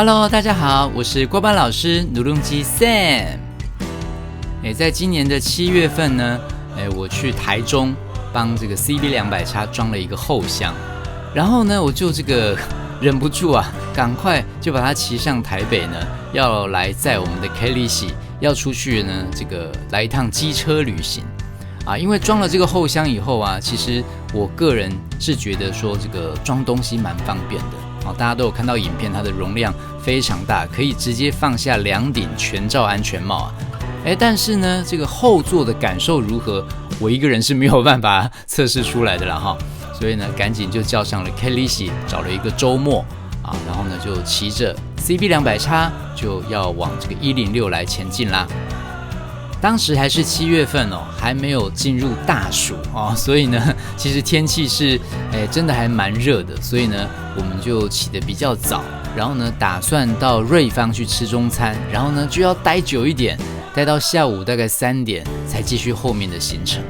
Hello， 大家好，我是郭班老师努隆基 Sam。在今年的7月份呢，我去台中帮这个 CB200X 装了一个后箱，然后呢，我就忍不住啊，赶快就把它骑上台北呢，要来载我们的 Kelly 要出去呢，来一趟机车旅行啊。因为装了这个后箱以后啊，其实我个人是觉得说装东西蛮方便的。大家都有看到影片，它的容量非常大，可以直接放下2顶全罩安全帽啊。但是呢，这个后座的感受如何，我一个人是没有办法测试出来的啦哈。所以呢，赶紧就叫上了 Kelly， 找了一个周末啊，然后呢就骑着 CB200X 就要往106来前进啦。当时还是7月份哦，还没有进入大暑哦，所以呢，其实天气是真的还蛮热的，所以呢，我们就起得比较早，然后呢，打算到瑞芳去吃中餐，然后呢就要待久一点，待到下午大概3点才继续后面的行程。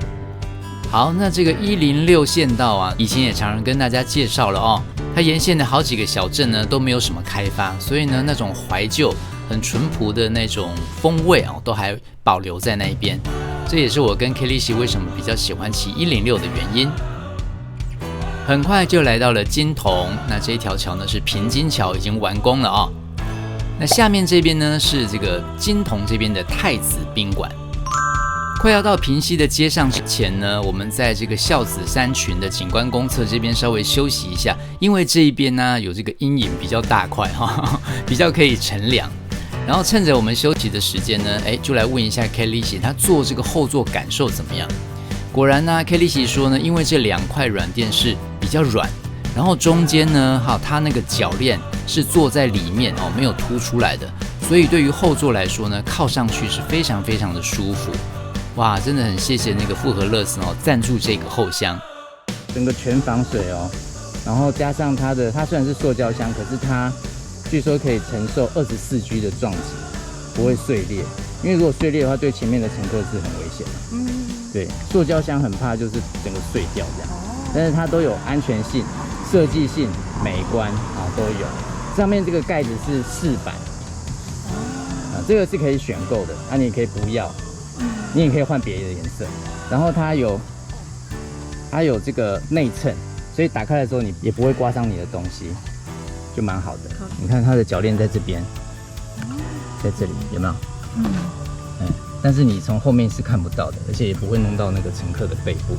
好，那这个106县道啊，以前也常常跟大家介绍了哦，它沿线的好几个小镇呢都没有什么开发，所以呢那种怀旧很淳朴的那种风味啊，都还保留在那一边。这也是我跟 Kelly 为什么比较喜欢骑106的原因。很快就来到了金桐，那这一条桥呢是平金桥，已经完工了哦。那下面这边呢是金桐这边的太子宾馆。快要到平溪的街上之前呢，我们在孝子山群的景观公厕这边稍微休息一下，因为这一边呢有阴影比较大块哈，比较可以乘凉。然后趁着我们休息的时间呢，就来问一下 Kelly 他坐后座感受怎么样？果然呢 ，Kelly 说呢，因为这2块软垫是比较软，然后中间呢，它那个铰链是坐在里面哦，没有凸出来的，所以对于后座来说呢，靠上去是非常非常的舒服。哇，真的很谢谢复合乐斯哦，赞助这个后箱，整个全防水哦，然后加上它虽然是塑胶箱，可是它据说可以承受24G 的撞击，不会碎裂。因为如果碎裂的话，对前面的乘客是很危险的。对，塑胶箱很怕就是整个碎掉这样，但是它都有安全性、设计性、美观啊都有。上面这个盖子是4版，这个是可以选购的，你也可以不要，你也可以换别的颜色。然后它有这个内衬，所以打开的时候你也不会刮伤你的东西。就蛮好的，你看它的铰链在这边，在这里有没有？但是你从后面是看不到的，而且也不会弄到那个乘客的背部。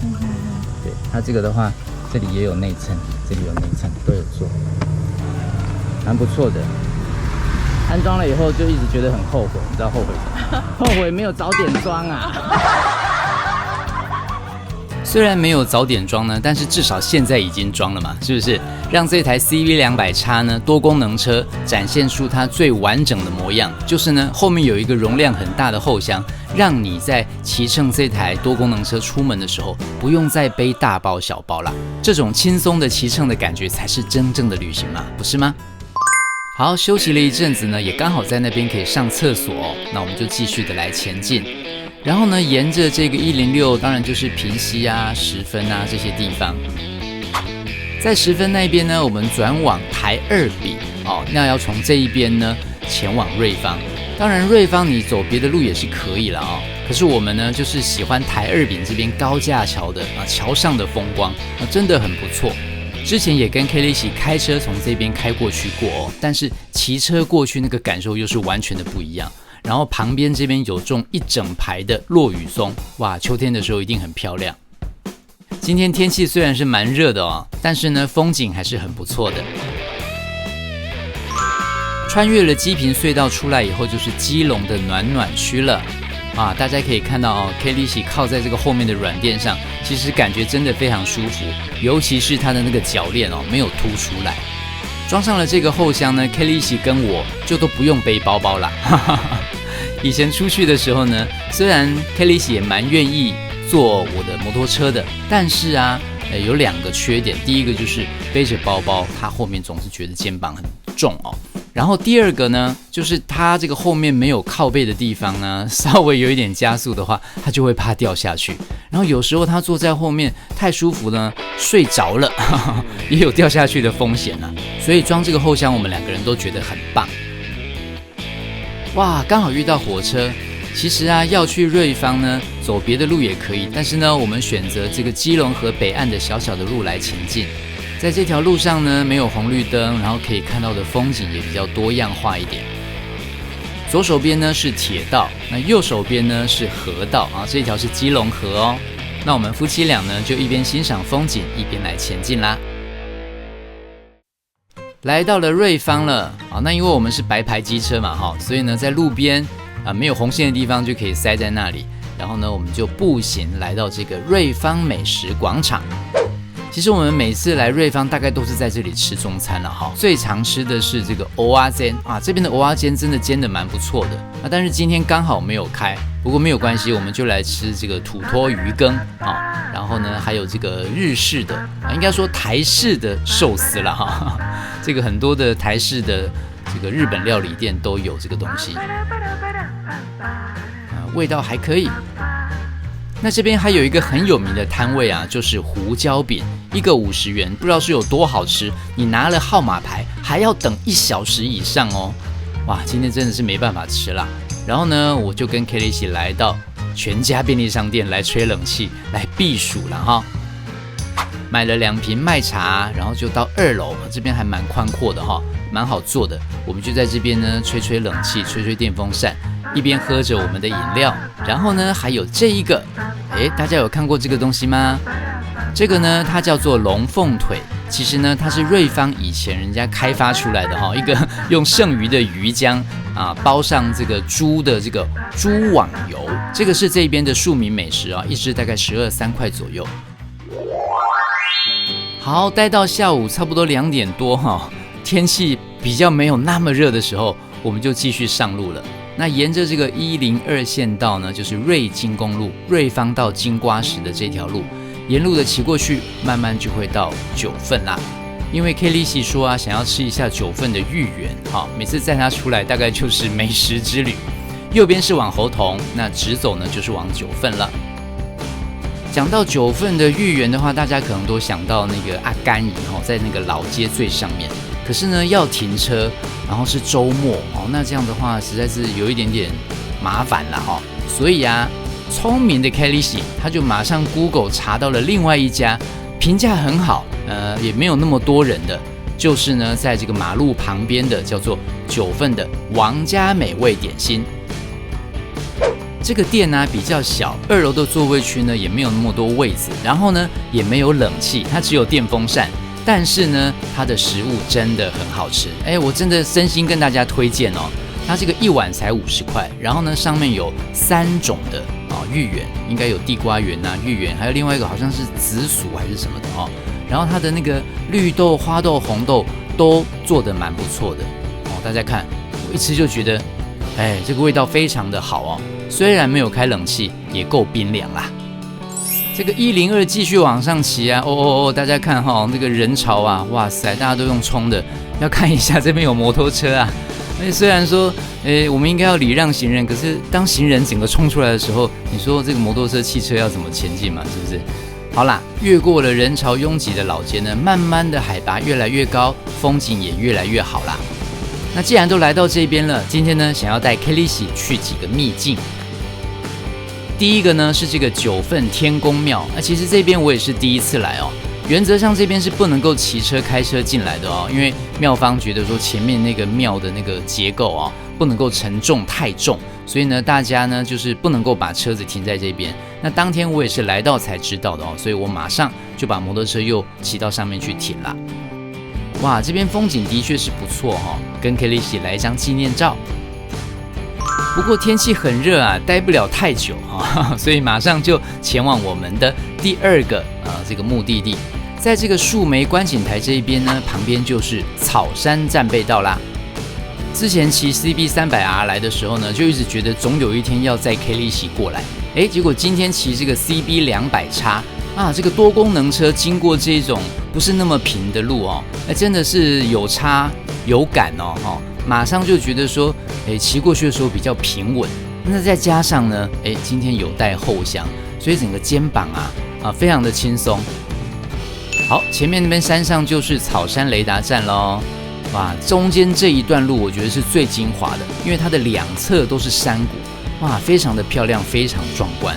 对，它这个的话，这里也有内衬，这里有内衬，都有做，蛮不错的。安装了以后就一直觉得很后悔，你知道后悔什么？后悔没有早点装啊！虽然没有早点装呢，但是至少现在已经装了嘛，是不是？让这台 CB200X 呢多功能车展现出它最完整的模样，就是呢后面有一个容量很大的后箱，让你在骑乘这台多功能车出门的时候，不用再背大包小包啦。这种轻松的骑乘的感觉才是真正的旅行嘛，不是吗？好，休息了一阵子呢，也刚好在那边可以上厕所哦，那我们就继续的来前进。然后呢，沿着这个106，当然就是平溪啊、十分啊这些地方。在十分那边呢，我们转往台2丙哦，那要从这一边呢前往瑞芳。当然，瑞芳你走别的路也是可以了哦。可是我们呢，就是喜欢台2丙这边高架桥的桥上的风光真的很不错。之前也跟 Kelly 开车从这边开过去过哦，但是骑车过去那个感受又是完全的不一样。然后旁边这边有种一整排的落羽松，哇，秋天的时候一定很漂亮。今天天气虽然是蛮热的哦，但是呢风景还是很不错的。穿越了基平隧道出来以后，就是基隆的暖暖区了啊！大家可以看到哦 ，Kelly 靠在这个后面的软垫上，其实感觉真的非常舒服，尤其是它的那个铰链哦，没有凸出来。装上了这个后箱呢 ，Kelly 跟我就都不用背包包啦。以前出去的时候呢，虽然 Kelly 也蛮愿意坐我的摩托车的，但是有2个缺点。第一个就是背着包包，他后面总是觉得肩膀很重哦。然后第2个呢，就是他这个后面没有靠背的地方呢，稍微有一点加速的话，他就会怕掉下去。然后有时候他坐在后面太舒服呢，睡着了，也有掉下去的风险啊。所以装这个后箱，我们2个人都觉得很棒。哇，刚好遇到火车。其实啊，要去瑞芳呢，走别的路也可以，但是呢，我们选择这个基隆河北岸的小小的路来前进。在这条路上呢，没有红绿灯，然后可以看到的风景也比较多样化一点。左手边呢是铁道，那右手边呢是河道啊，这条是基隆河哦。那我们夫妻俩呢，就一边欣赏风景，一边来前进啦。来到了瑞芳了啊，那因为我们是白牌机车嘛哈，所以呢，在路边没有红线的地方就可以塞在那里。然后呢，我们就步行来到这个瑞芳美食广场。其实我们每次来瑞芳，大概都是在这里吃中餐了哈。最常吃的是这个蚵仔煎啊，这边的蚵仔煎真的煎得蛮不错的啊。但是今天刚好没有开，不过没有关系，我们就来吃这个土托鱼羹啊。然后呢，还有这个日式的应该说台式的寿司了哈。这个很多的台式的这个日本料理店都有这个东西，味道还可以。那这边还有一个很有名的摊位啊，就是胡椒饼，一个50元，不知道是有多好吃。你拿了号码牌还要等1小时以上哦。哇，今天真的是没办法吃啦。然后呢，我就跟 Kelly 一起来到全家便利商店来吹冷气，来避暑了哈。买了2瓶麦茶，然后就到2楼，这边还蛮宽阔的哈，蛮好坐的。我们就在这边呢吹吹冷气，吹吹电风扇，一边喝着我们的饮料。然后呢，还有这一个，大家有看过这个东西吗？这个呢，它叫做龙凤腿。其实呢，它是瑞芳以前人家开发出来的哈，一个用剩余的鱼浆包上这个猪的这个猪网油。这个是这边的庶民美食啊，一只大概12、3块左右。好，待到下午差不多2点多哈，天气比较没有那么热的时候，我们就继续上路了。那沿着这个102线道呢，就是瑞金公路，瑞芳到金瓜石的这条路，沿路的骑过去，慢慢就会到九份啦。因为 Kelly 说啊，想要吃一下九份的芋圆，每次载他出来大概就是美食之旅。右边是往猴硐，那直走呢就是往九份了。讲到九份的芋圆的话，大家可能都想到那个阿甘姨在那个老街最上面。可是呢，要停车，然后是周末那这样的话实在是有一点点麻烦了所以啊，聪明的 Kelly 他就马上 Google 查到了另外一家评价很好，也没有那么多人的，就是呢在这个马路旁边的叫做九份的王家美味点心。这个店呢比较小，2楼的座位区呢也没有那么多位置，然后呢也没有冷气，它只有电风扇。但是呢，它的食物真的很好吃，我真的真心跟大家推荐哦。它这个1碗才50块，然后呢上面有3种的芋圆，应该有地瓜圆芋圆，还有另外一个好像是紫薯还是什么的然后它的那个绿豆、花豆、红豆都做得蛮不错的大家看，我一吃就觉得，这个味道非常的好虽然没有开冷气，也够冰凉啦。这个102继续往上骑啊，大家看那个人潮啊，哇塞，大家都用冲的。要看一下这边有摩托车啊，虽然说，我们应该要礼让行人，可是当行人整个冲出来的时候，你说这个摩托车、汽车要怎么前进嘛？是不是？好啦，越过了人潮拥挤的老街呢，慢慢的海拔越来越高，风景也越来越好啦。那既然都来到这边了，今天呢，想要带 Kelly 去几个秘境。第一个呢是这个九份天公庙，其实这边我也是第一次来原则上这边是不能够骑车开车进来的因为庙方觉得说前面那个庙的那个结构不能够承重太重，所以呢大家呢就是不能够把车子停在这边。那当天我也是来到才知道的所以我马上就把摩托车又骑到上面去停了。哇，这边风景的确是不错跟 Kelly 来一张纪念照。不过天气很热啊，待不了太久所以马上就前往我们的第2个这个目的地。在这个树梅观景台这一边呢，旁边就是草山战备道啦。之前骑 CB300R 来的时候呢，就一直觉得总有一天要载 Kelly 过来，结果今天骑这个 CB200X 这个多功能车经过这种不是那么平的路真的是有差有感马上就觉得说，骑过去的时候比较平稳。那再加上呢，今天有带后箱，所以整个肩膀非常的轻松。好，前面那边山上就是草山雷达站咯。哇，中间这一段路我觉得是最精华的，因为它的两侧都是山谷，哇，非常的漂亮，非常壮观。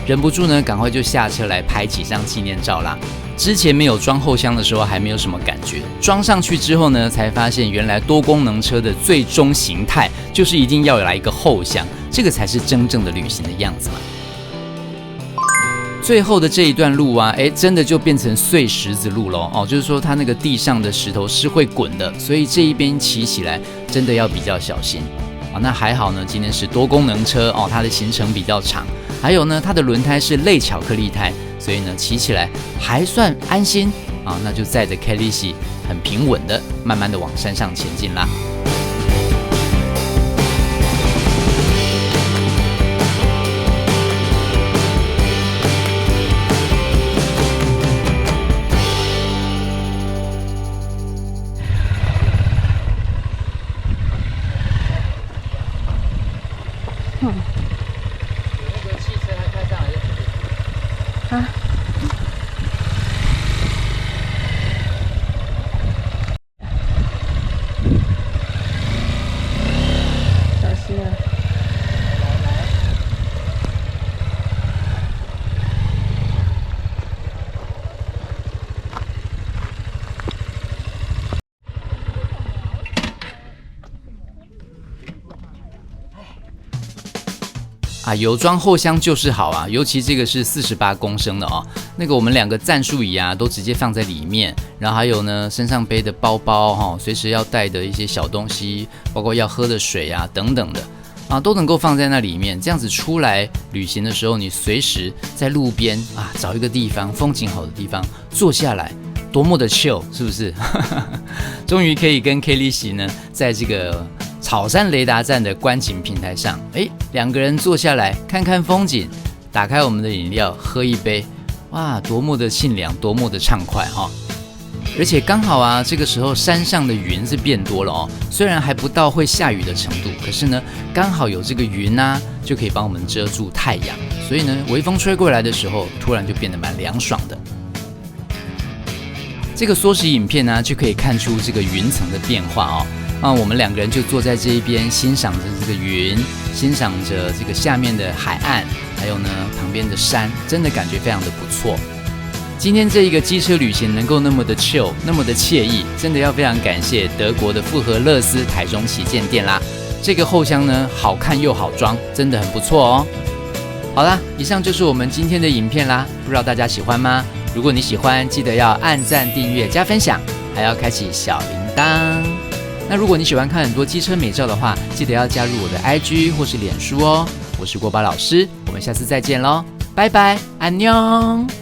忍不住呢，赶快就下车来拍几张纪念照啦。之前没有装后箱的时候还没有什么感觉，装上去之后呢，才发现原来多功能车的最终形态就是一定要来一个后箱，这个才是真正的旅行的样子嘛。最后的这一段路啊，真的就变成碎石子路咯哦，就是说它那个地上的石头是会滚的，所以这一边骑起来真的要比较小心啊。那还好呢，今天是多功能车哦，它的行程比较长，还有呢，它的轮胎是类巧克力胎，所以呢，骑起来还算安心啊。那就载着 Kelly 很平稳的，慢慢的往山上前进啦。那个汽车它开上来就直接啊。小心啊！有装后箱就是好啊，尤其这个是48公升的哦。那个我们2个战术椅啊，都直接放在里面，然后还有呢，身上背的包包随时要带的一些小东西，包括要喝的水啊等等的啊，都能够放在那里面。这样子出来旅行的时候，你随时在路边啊找一个地方，风景好的地方坐下来，多么的 chill， 是不是？终于可以跟 Kelly 呢，在这个草山雷达站的观景平台上，2个人坐下来看看风景，打开我们的饮料喝一杯，哇，多么的沁凉，多么的畅快哈！而且刚好啊，这个时候山上的云是变多了哦，虽然还不到会下雨的程度，可是呢，刚好有这个云啊，就可以帮我们遮住太阳，所以呢，微风吹过来的时候，突然就变得蛮凉爽的。这个缩时影片呢，就可以看出这个云层的变化哦。我们2个人就坐在这一边，欣赏着这个云，欣赏着这个下面的海岸，还有呢旁边的山，真的感觉非常的不错。今天这一个机车旅行能够那么的 chill， 那么的惬意，真的要非常感谢德国的复合乐斯台中旗舰店啦。这个后箱呢，好看又好装，真的很不错哦。好啦，以上就是我们今天的影片啦，不知道大家喜欢吗？如果你喜欢，记得要按赞、订阅、加分享，还要开启小铃铛。那如果你喜欢看很多机车美照的话，记得要加入我的 IG 或是脸书哦。我是锅巴老师，我们下次再见咯，拜拜，安妞。